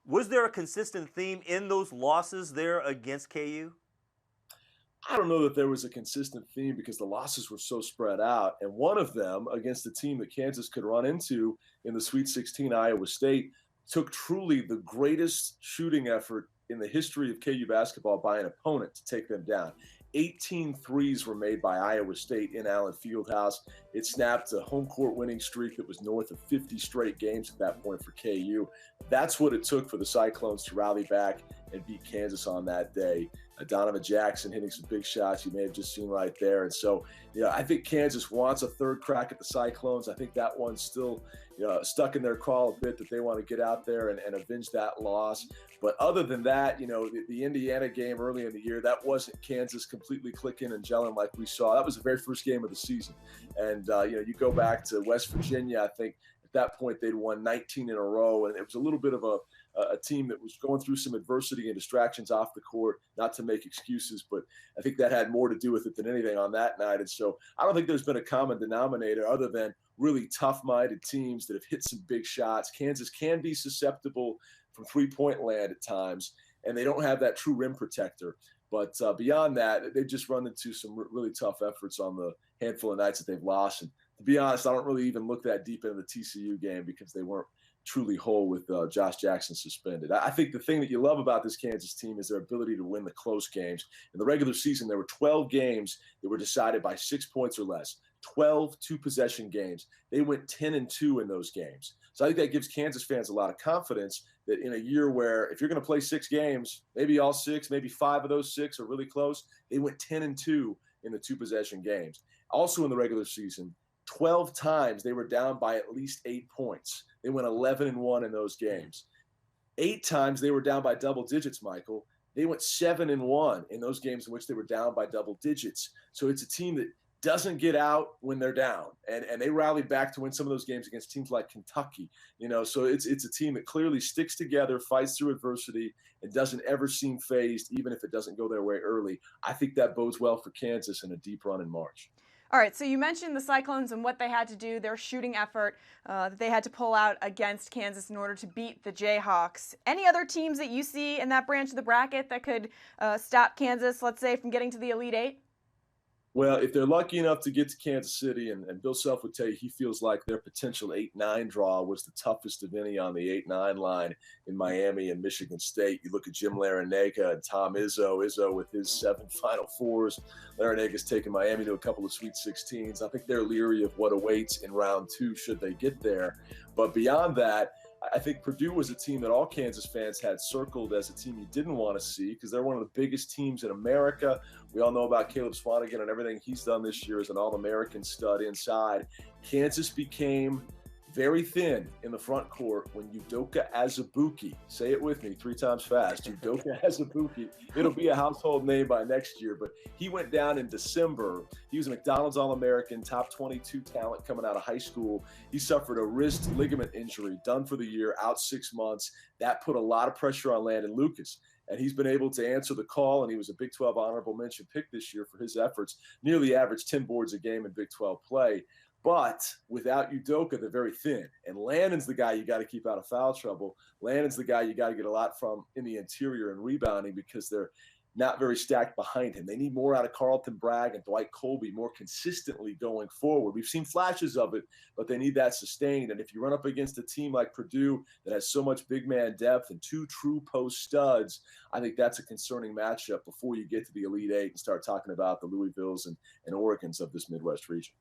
Was there a consistent theme in those losses there against KU? I don't know that there was a consistent theme because the losses were so spread out. And one of them against a team that Kansas could run into in the Sweet 16, Iowa State, took truly the greatest shooting effort in the history of KU basketball by an opponent to take them down. 18 threes were made by Iowa State in Allen Fieldhouse. It snapped a home court winning streak that was north of 50 straight games at that point for KU. That's what it took for the Cyclones to rally back and beat Kansas on that day. Donovan Jackson hitting some big shots you may have just seen right there. And so, I think Kansas wants a third crack at the Cyclones. I think that one's still stuck in their craw a bit, that they want to get out there and avenge that loss. But other than that, the Indiana game early in the year, that wasn't Kansas completely clicking and gelling like we saw. That was the very first game of the season. And, you go back to West Virginia, I think at that point they'd won 19 in a row. And it was a little bit of a team that was going through some adversity and distractions off the court, not to make excuses, but I think that had more to do with it than anything on that night. And so I don't think there's been a common denominator other than really tough-minded teams that have hit some big shots. Kansas can be susceptible from three-point land at times, and they don't have that true rim protector. But beyond that, they've just run into some really tough efforts on the handful of nights that they've lost. And to be honest, I don't really even look that deep into the TCU game because they weren't truly whole with Josh Jackson suspended. I think the thing that you love about this Kansas team is their ability to win the close games. In the regular season, there were 12 games that were decided by 6 points or less. 12 two-possession games. They went 10-2 in those games. So I think that gives Kansas fans a lot of confidence that in a year where if you're going to play 6 games, maybe all 6, maybe 5 of those 6 are really close, they went 10-2 in the two-possession games. Also in the regular season, 12 times they were down by at least 8 points. They went 11-1 in those games. 8 times they were down by double digits, Michael. They went 7-1 in those games in which they were down by double digits. So it's a team that doesn't get out when they're down. And they rallied back to win some of those games against teams like Kentucky. So it's a team that clearly sticks together, fights through adversity, and doesn't ever seem phased, even if it doesn't go their way early. I think that bodes well for Kansas in a deep run in March. All right, so you mentioned the Cyclones and what they had to do, their shooting effort that they had to pull out against Kansas in order to beat the Jayhawks. Any other teams that you see in that branch of the bracket that could stop Kansas, let's say, from getting to the Elite Eight? Well, if they're lucky enough to get to Kansas City, and Bill Self would tell you he feels like their potential 8-9 draw was the toughest of any on the 8-9 line in Miami and Michigan State. You look at Jim Larinaga and Tom Izzo with his 7 Final Fours. Larinaga's taken Miami to a couple of Sweet 16s. I think they're leery of what awaits in round 2 should they get there. But beyond that, I think Purdue was a team that all Kansas fans had circled as a team you didn't want to see because they're one of the biggest teams in America. We all know about Caleb Swanigan and everything he's done this year as an All-American stud inside. Kansas became very thin in the front court when Udoka Azubuike, say it with me 3 times fast, Udoka Azubuike, it'll be a household name by next year, but he went down in December. He was a McDonald's All-American, top 22 talent coming out of high school. He suffered a wrist ligament injury, done for the year, out 6 months. That put a lot of pressure on Landon Lucas. And he's been able to answer the call, and he was a Big 12 honorable mention pick this year for his efforts, nearly averaged 10 boards a game in Big 12 play. But without Udoka, they're very thin. And Lannon's the guy you got to keep out of foul trouble. Lannon's the guy you got to get a lot from in the interior and rebounding because they're not very stacked behind him. They need more out of Carlton Bragg and Dwight Colby more consistently going forward. We've seen flashes of it, but they need that sustained. And if you run up against a team like Purdue that has so much big man depth and 2 true post studs, I think that's a concerning matchup before you get to the Elite Eight and start talking about the Louisvilles and Oregons of this Midwest region.